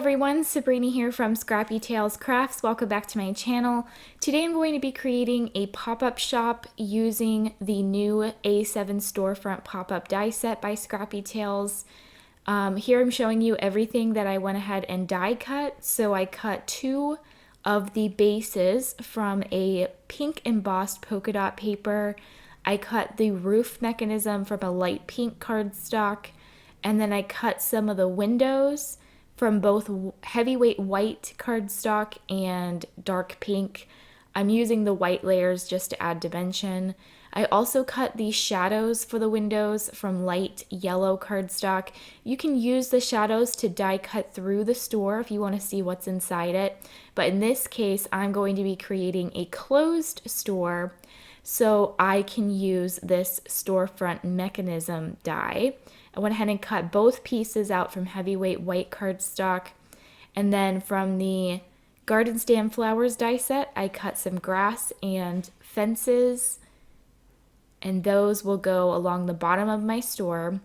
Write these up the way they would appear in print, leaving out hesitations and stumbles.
everyone, Sabrina here from Scrappy Tails Crafts. Welcome back to my channel. Today I'm going to be creating a pop-up shop using the new A7 storefront pop-up die set by Scrappy Tails. Here I'm showing you everything that I went ahead and die cut. So I cut two of the bases from a pink embossed polka dot paper. I cut the roof mechanism from a light pink cardstock, and then I cut some of the windows from both heavyweight white cardstock and dark pink. I'm using the white layers just to add dimension. I also cut the shadows for the windows from light yellow cardstock. You can use the shadows to die cut through the store if you want to see what's inside it. But in this case, I'm going to be creating a closed store, so I can use this storefront mechanism die. I went ahead and cut both pieces out from heavyweight white cardstock, and then from the garden stand flowers die set, I cut some grass and fences, and those will go along the bottom of my store.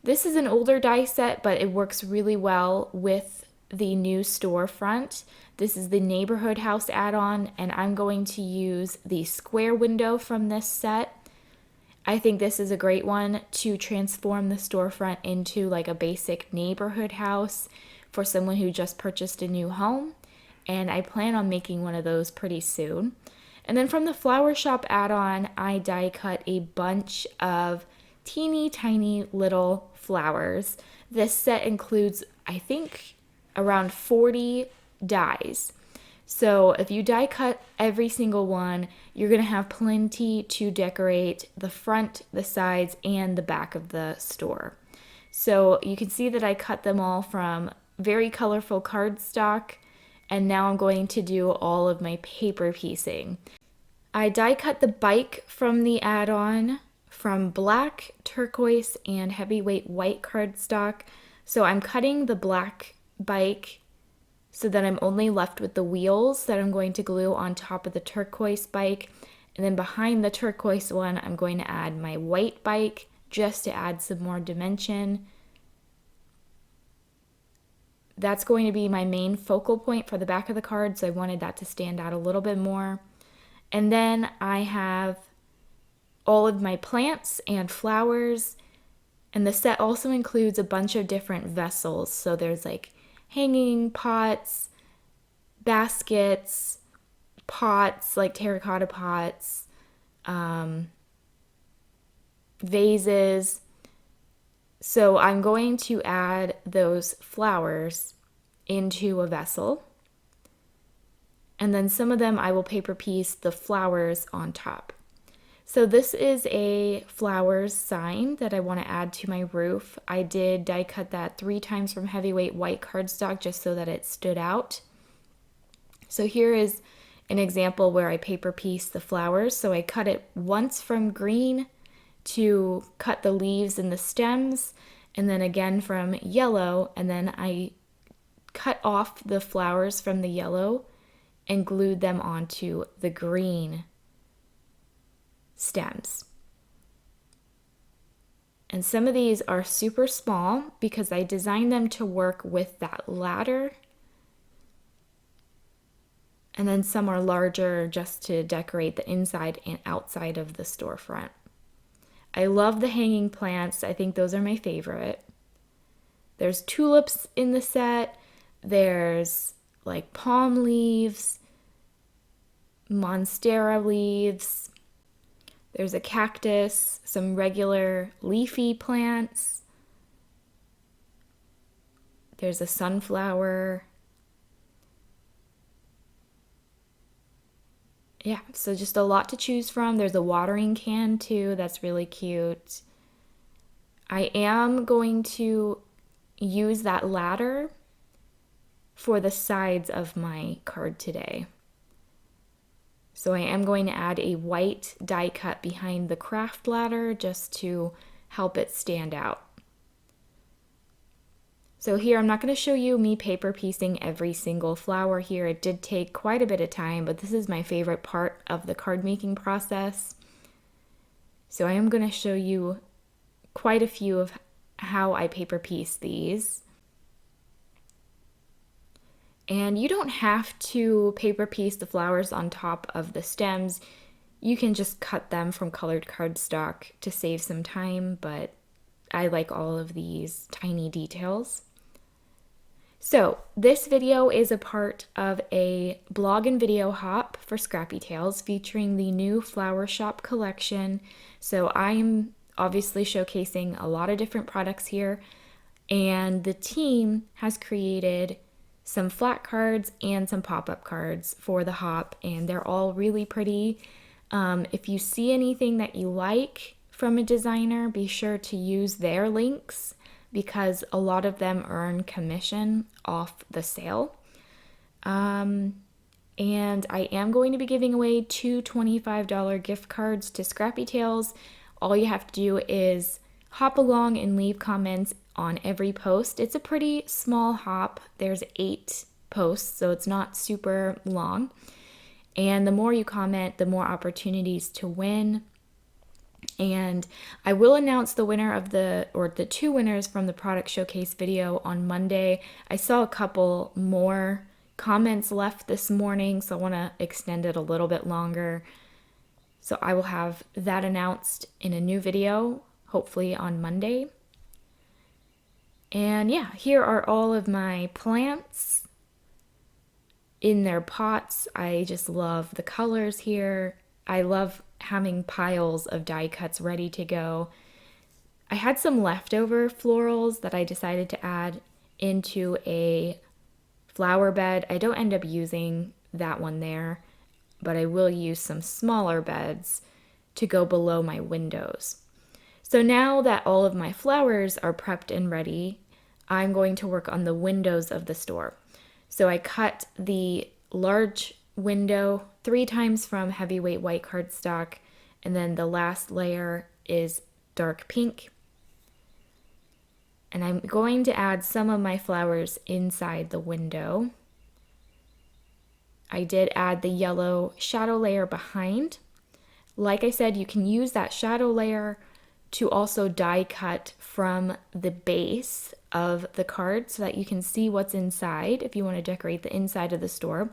This is an older die set, but it works really well with the new storefront. This is the neighborhood house add-on, and I'm going to use the square window from this set. I think this is a great one to transform the storefront into like a basic neighborhood house for someone who just purchased a new home, and I plan on making one of those pretty soon. And then from the flower shop add-on, I die cut a bunch of teeny tiny little flowers. This set includes, I think, around 40 dies. So if you die cut every single one, you're going to have plenty to decorate the front, the sides, and the back of the store. So you can see that I cut them all from very colorful cardstock, and now I'm going to do all of my paper piecing. I die cut the bike from the add-on from black, turquoise, and heavyweight white cardstock. So I'm cutting the black bike so that I'm only left with the wheels that I'm going to glue on top of the turquoise bike. And then behind the turquoise one, I'm going to add my white bike just to add some more dimension. That's going to be my main focal point for the back of the card, so I wanted that to stand out a little bit more. And then I have all of my plants and flowers, and the set also includes a bunch of different vessels. So there's like hanging pots, baskets, pots like terracotta pots, vases. So I'm going to add those flowers into a vessel, and then some of them I will paper piece the flowers on top. So this is a flowers sign that I want to add to my roof. I did die cut that 3 times from heavyweight white cardstock just so that it stood out. So here is an example where I paper piece the flowers. So I cut it once from green to cut the leaves and the stems, and then again from yellow, and then I cut off the flowers from the yellow and glued them onto the green stems. And some of these are super small because I designed them to work with that ladder. And then some are larger just to decorate the inside and outside of the storefront. I love the hanging plants. I think those are my favorite. There's tulips in the set. There's like palm leaves, monstera leaves. There's a cactus, some regular leafy plants. There's a sunflower. Yeah, so just a lot to choose from. There's a watering can too, that's really cute. I am going to use that ladder for the sides of my card today. So I am going to add a white die cut behind the craft ladder just to help it stand out. So here I'm not going to show you me paper piecing every single flower here. It did take quite a bit of time, but this is my favorite part of the card making process. So I am going to show you quite a few of how I paper piece these. And you don't have to paper piece the flowers on top of the stems. You can just cut them from colored cardstock to save some time, but I like all of these tiny details. So this video is a part of a blog and video hop for Scrappy Tails featuring the new flower shop collection. So I'm obviously showcasing a lot of different products here, and the team has created some flat cards and some pop-up cards for the hop, and they're all really pretty. If you see anything that you like from a designer, be sure to use their links because a lot of them earn commission off the sale. And I am going to be giving away two $25 gift cards to Scrappy Tails. All you have to do is hop along and leave comments on every post. It's a pretty small hop. There's 8 posts, so it's not super long. And the more you comment, the more opportunities to win. And I will announce the winner of the 2 winners from the product showcase video on Monday. I saw a couple more comments left this morning, so I want to extend it a little bit longer. So I will have that announced in a new video, hopefully on Monday. And yeah, here are all of my plants in their pots. I just love the colors here. I love having piles of die cuts ready to go. I had some leftover florals that I decided to add into a flower bed. I don't end up using that one there, but I will use some smaller beds to go below my windows. So now that all of my flowers are prepped and ready, I'm going to work on the windows of the store. So I cut the large window 3 times from heavyweight white cardstock, and then the last layer is dark pink. And I'm going to add some of my flowers inside the window. I did add the yellow shadow layer behind. Like I said, you can use that shadow layer to also die cut from the base of the card so that you can see what's inside if you want to decorate the inside of the store.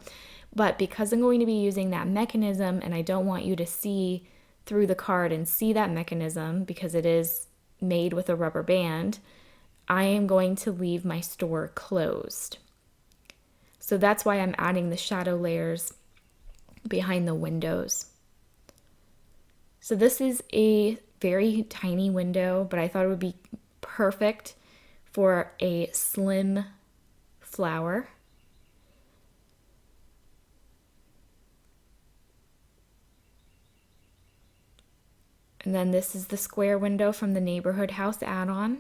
But because I'm going to be using that mechanism and I don't want you to see through the card and see that mechanism because it is made with a rubber band, I am going to leave my store closed. So that's why I'm adding the shadow layers behind the windows. So this is a very tiny window, but I thought it would be perfect for a slim flower. And then this is the square window from the neighborhood house add-on.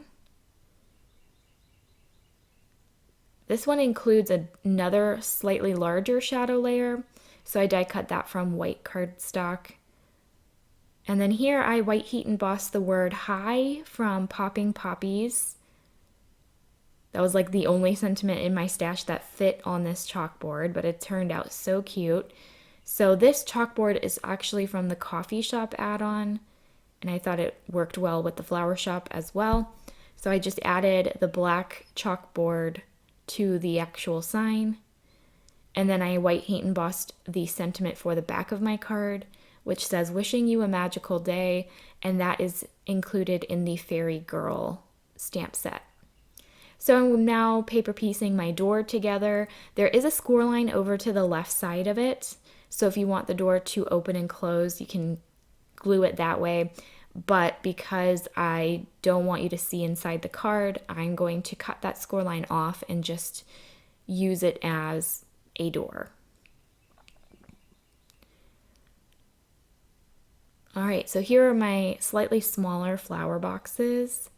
This one includes another slightly larger shadow layer, so I die cut that from white cardstock. And then here I white heat embossed the word hi from Popping Poppies. That was like the only sentiment in my stash that fit on this chalkboard, but it turned out so cute. So this chalkboard is actually from the coffee shop add-on, and I thought it worked well with the flower shop as well. So I just added the black chalkboard to the actual sign, and then I white heat embossed the sentiment for the back of my card, which says wishing you a magical day, and that is included in the Fairy Girl stamp set. So I'm now paper piecing my door together. There is a score line over to the left side of it, so if you want the door to open and close, you can glue it that way. But because I don't want you to see inside the card, I'm going to cut that score line off and just use it as a door. All right, so here are my slightly smaller flower boxes.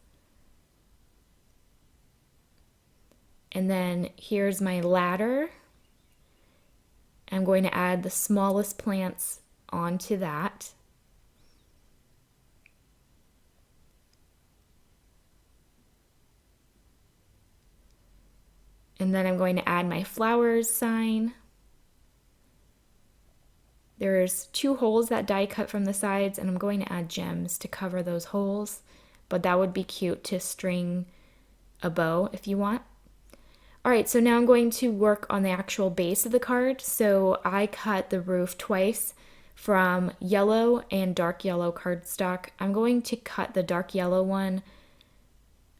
And then here's my ladder. I'm going to add the smallest plants onto that. And then I'm going to add my flowers sign. There's 2 holes that die cut from the sides, and I'm going to add gems to cover those holes, but that would be cute to string a bow if you want. All right, so now I'm going to work on the actual base of the card. So I cut the roof twice from yellow and dark yellow cardstock. I'm going to cut the dark yellow one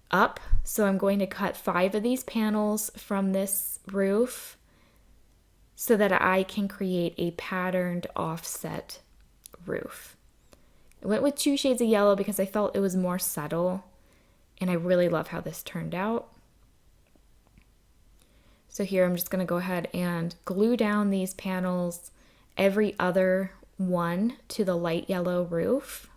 up. So I'm going to cut 5 of these panels from this roof so that I can create a patterned offset roof. I went with 2 shades of yellow because I felt it was more subtle, and I really love how this turned out. So here I'm just going to go ahead and glue down these panels, every other one, to the light yellow roof.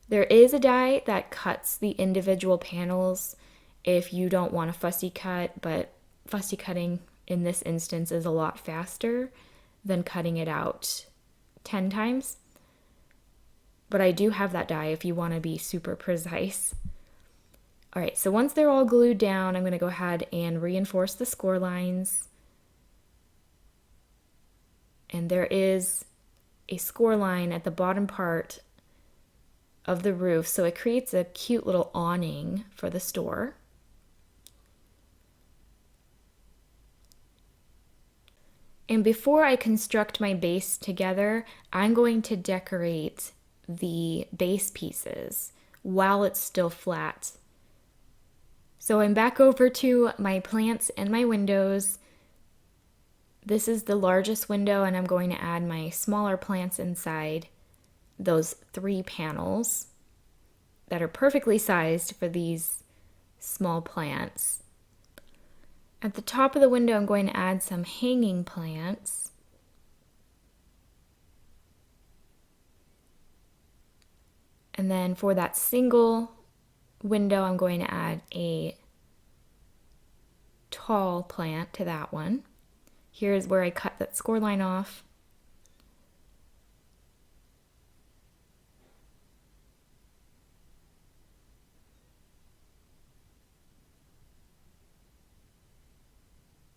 There is a die that cuts the individual panels if you don't want a fussy cut, but fussy cutting in this instance is a lot faster than cutting it out 10 times. But I do have that die if you want to be super precise. All right, so once they're all glued down, I'm going to go ahead and reinforce the score lines. And there is a score line at the bottom part of the roof, so it creates a cute little awning for the store. And before I construct my base together, I'm going to decorate the base pieces while it's still flat. So I'm back over to my plants and my windows. This is the largest window, and I'm going to add my smaller plants inside those 3 panels that are perfectly sized for these small plants. At the top of the window, I'm going to add some hanging plants. And then for that single window, I'm going to add a tall plant to that one. Here's where I cut that score line off.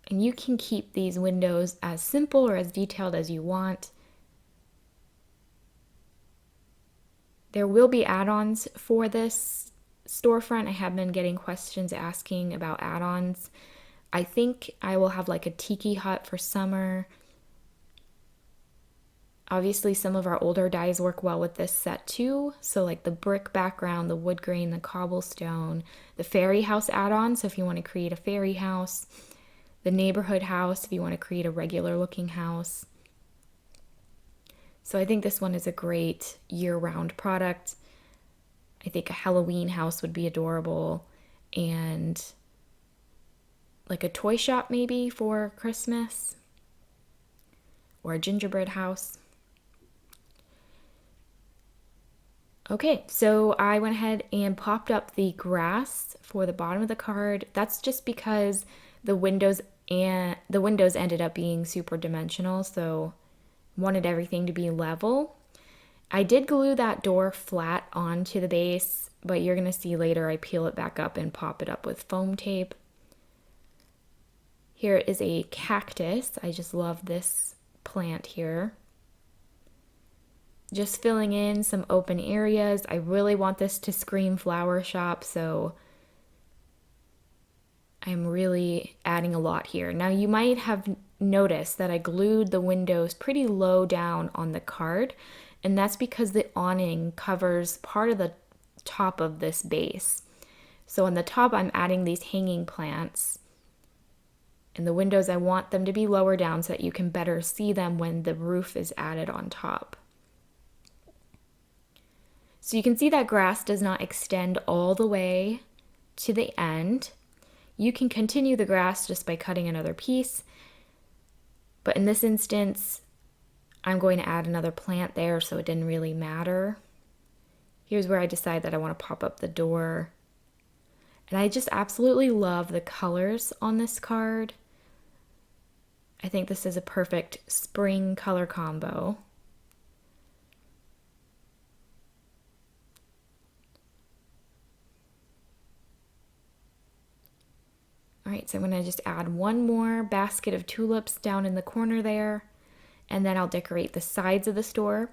And you can keep these windows as simple or as detailed as you want. There will be add-ons for this storefront. I have been getting questions asking about add-ons. I think I will have like a tiki hut for summer. Obviously, some of our older dyes work well with this set too. So like the brick background, the wood grain, the cobblestone, the fairy house add-on. So if you want to create a fairy house, the neighborhood house, if you want to create a regular looking house. So I think this one is a great year-round product. I think a Halloween house would be adorable, and like a toy shop maybe for Christmas, or a gingerbread house. Okay, so I went ahead and popped up the grass for the bottom of the card. That's just because the windows ended up being super dimensional, so wanted everything to be level. I did glue that door flat onto the base, but you're going to see later I peel it back up and pop it up with foam tape. Here is a cactus. I just love this plant here. Just filling in some open areas. I really want this to scream flower shop, so I'm really adding a lot here. Now you might have noticed that I glued the windows pretty low down on the card, and that's because the awning covers part of the top of this base. So on the top I'm adding these hanging plants, and the windows I want them to be lower down so that you can better see them when the roof is added on top. So you can see that grass does not extend all the way to the end. You can continue the grass just by cutting another piece, but in this instance, I'm going to add another plant there, so it didn't really matter. Here's where I decide that I want to pop up the door. And I just absolutely love the colors on this card. I think this is a perfect spring color combo. All right, so I'm going to just add one more basket of tulips down in the corner there, and then I'll decorate the sides of the store,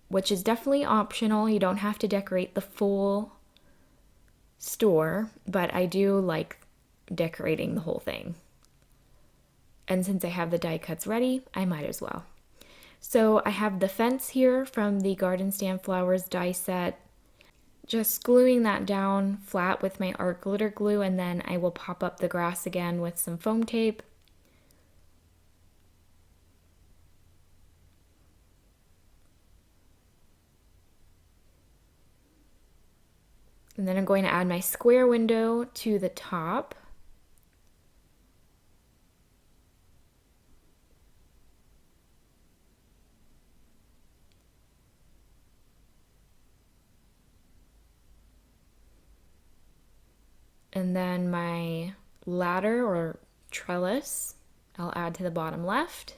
which is definitely optional. You don't have to decorate the full store, but I do like decorating the whole thing. And since I have the die cuts ready, I might as well. So I have the fence here from the Garden Stand Flowers die set. Just gluing that down flat with my art glitter glue, and then I will pop up the grass again with some foam tape. And then I'm going to add my square window to the top. And then my ladder or trellis, I'll add to the bottom left.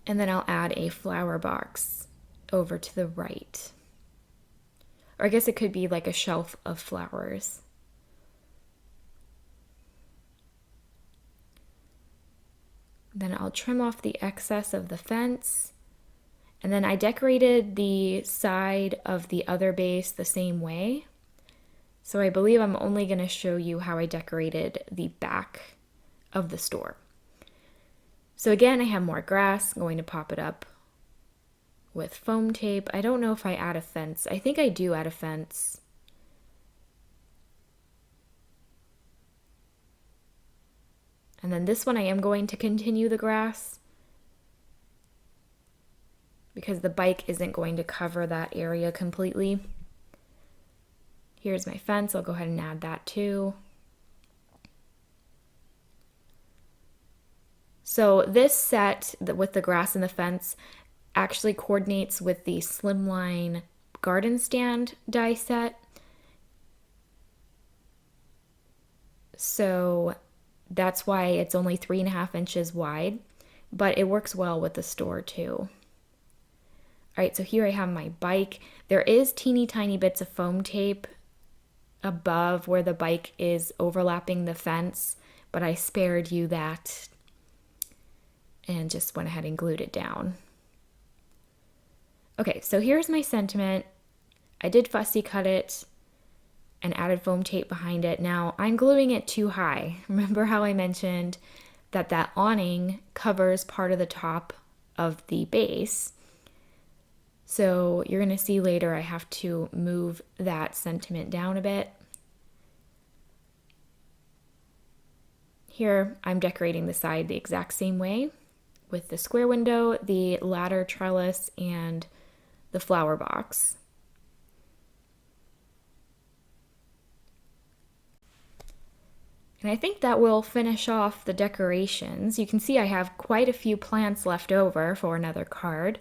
And then I'll add a flower box over to the right. Or I guess it could be like a shelf of flowers. Then I'll trim off the excess of the fence. And then I decorated the side of the other base the same way. So I believe I'm only going to show you how I decorated the back of the store. So again, I have more grass. I'm going to pop it up with foam tape. I don't know if I add a fence. I think I do add a fence. And then this one I am going to continue the grass, because the bike isn't going to cover that area completely. Here's my fence. I'll go ahead and add that too. So this set with the grass and the fence actually coordinates with the Slimline Garden Stand die set. So that's why it's only 3.5 inches wide, but it works well with the store too. All right, so here I have my bike. There is teeny tiny bits of foam tape above where the bike is overlapping the fence, but I spared you that and just went ahead and glued it down. Okay, so here's my sentiment. I did fussy cut it and added foam tape behind it. Now I'm gluing it too high. Remember how I mentioned that awning covers part of the top of the base? So you're going to see later I have to move that sentiment down a bit. Here I'm decorating the side the exact same way with the square window, the ladder trellis, and the flower box. And I think that will finish off the decorations. You can see I have quite a few plants left over for another card.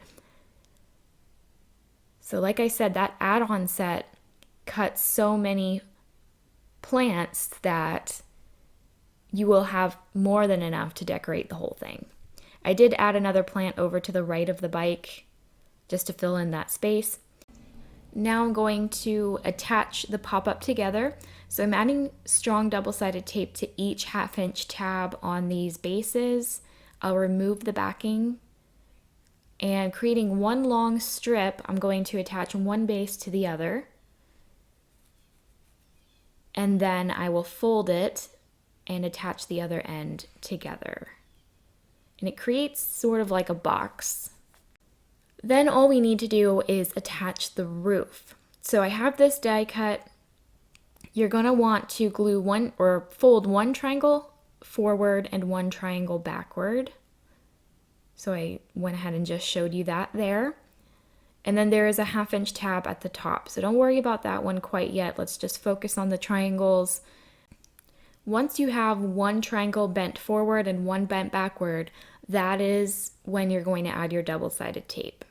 So like I said, that add-on set cuts so many plants that you will have more than enough to decorate the whole thing. I did add another plant over to the right of the bike just to fill in that space. Now I'm going to attach the pop-up together. So I'm adding strong double-sided tape to each 1/2 inch tab on these bases. I'll remove the backing, and creating one long strip, I'm going to attach one base to the other. And then I will fold it and attach the other end together. And it creates sort of like a box. Then all we need to do is attach the roof. So I have this die cut. You're going to want to glue one or fold one triangle forward and one triangle backward. So I went ahead and just showed you that there. And then there is a 1/2 inch tab at the top. So don't worry about that one quite yet. Let's just focus on the triangles. Once you have one triangle bent forward and one bent backward, that is when you're going to add your double-sided tape.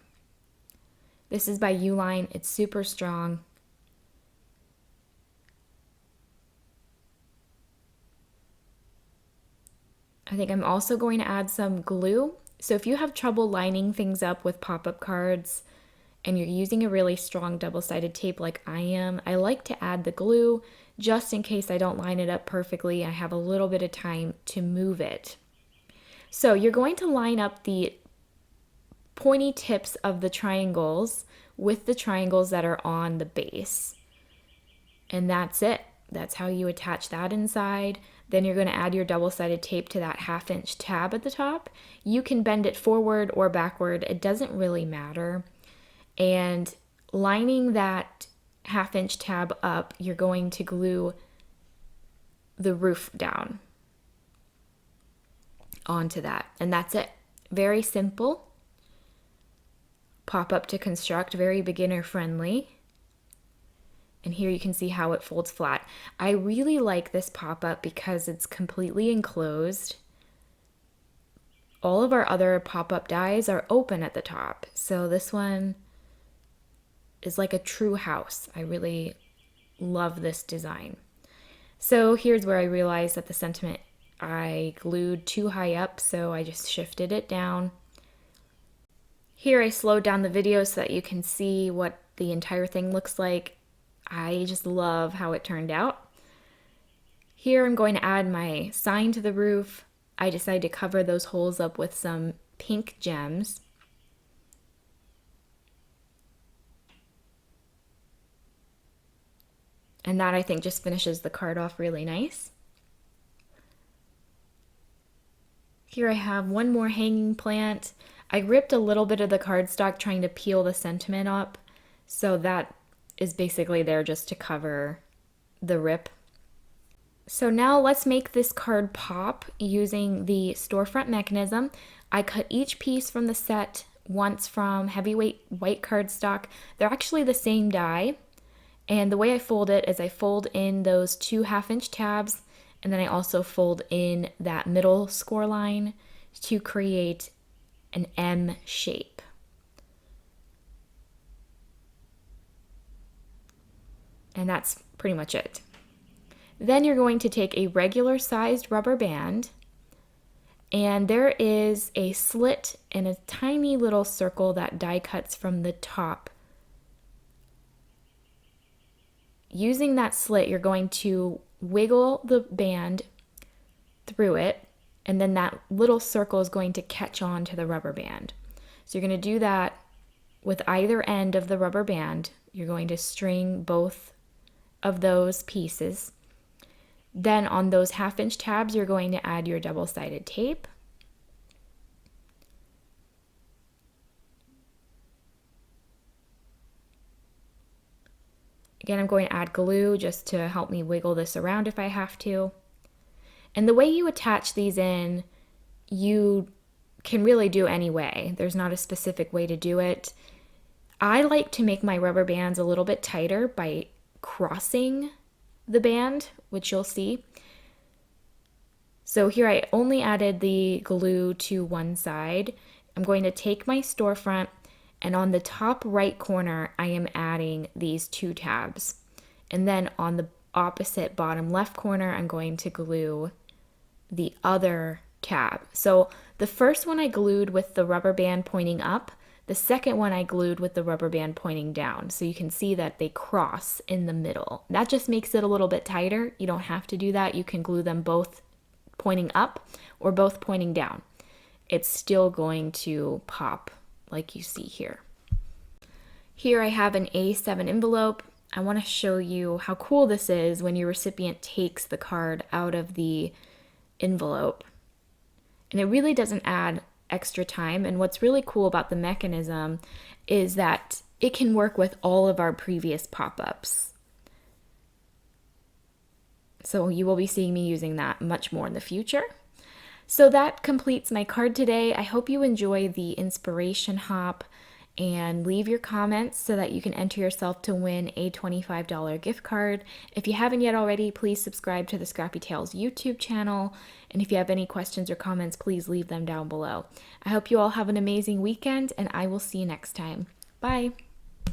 This is by Uline. It's super strong. I think I'm also going to add some glue. So if you have trouble lining things up with pop-up cards and you're using a really strong double-sided tape like I am, I like to add the glue just in case I don't line it up perfectly. I have a little bit of time to move it. So you're going to line up the pointy tips of the triangles with the triangles that are on the base. And that's it. That's how you attach that inside. Then you're going to add your double-sided tape to that 1/2 inch tab at the top. You can bend it forward or backward. It doesn't really matter. And lining that 1/2 inch tab up, you're going to glue the roof down onto that. And that's it. Very simple. Pop up to construct, very beginner friendly. And here you can see how it folds flat. I really like this pop-up because it's completely enclosed. All of our other pop-up dies are open at the top. So this one is like a true house. I really love this design. So here's where I realized that the sentiment I glued too high up, so I just shifted it down. Here I slowed down the video so that you can see what the entire thing looks like. I just love how it turned out. Here I'm going to add my sign to the roof. I decided to cover those holes up with some pink gems. And that, I think, just finishes the card off really nice. Here I have one more hanging plant. I ripped a little bit of the cardstock trying to peel the sentiment up, so that is basically there just to cover the rip. So now let's make this card pop using the storefront mechanism. I cut each piece from the set once from heavyweight white cardstock. They're actually the same die. And the way I fold it is I fold in those 2 1/2 inch tabs, and then I also fold in that middle score line to create an M shape. And that's pretty much it. Then you're going to take a regular sized rubber band, and there is a slit and a tiny little circle that die cuts from the top. Using that slit, you're going to wiggle the band through it, and then that little circle is going to catch on to the rubber band. So you're going to do that with either end of the rubber band. You're going to string both of those pieces. Then on those 1/2 inch tabs, you're going to add your double-sided tape. Again, I'm going to add glue just to help me wiggle this around if I have to. And the way you attach these in, you can really do any way. There's not a specific way to do it. I like to make my rubber bands a little bit tighter by crossing the band, which you'll see. So here I only added the glue to one side. I'm going to take my storefront, and on the top right corner, I am adding these 2 tabs. And then on the opposite bottom left corner, I'm going to glue the other tab. So the first one I glued with the rubber band pointing up. The second one I glued with the rubber band pointing down. So you can see that they cross in the middle. That just makes it a little bit tighter. You don't have to do that. You can glue them both pointing up or both pointing down. It's still going to pop like you see here. Here I have an A7 envelope. I want to show you how cool this is when your recipient takes the card out of the envelope. And it really doesn't add extra time. And what's really cool about the mechanism is that it can work with all of our previous pop-ups. So you will be seeing me using that much more in the future. So that completes my card today. I hope you enjoy the inspiration hop, and leave your comments so that you can enter yourself to win a $25 gift card. If you haven't yet already, please subscribe to the Scrappy Tails YouTube channel. And if you have any questions or comments, please leave them down below. I hope you all have an amazing weekend, and I will see you next time. Bye.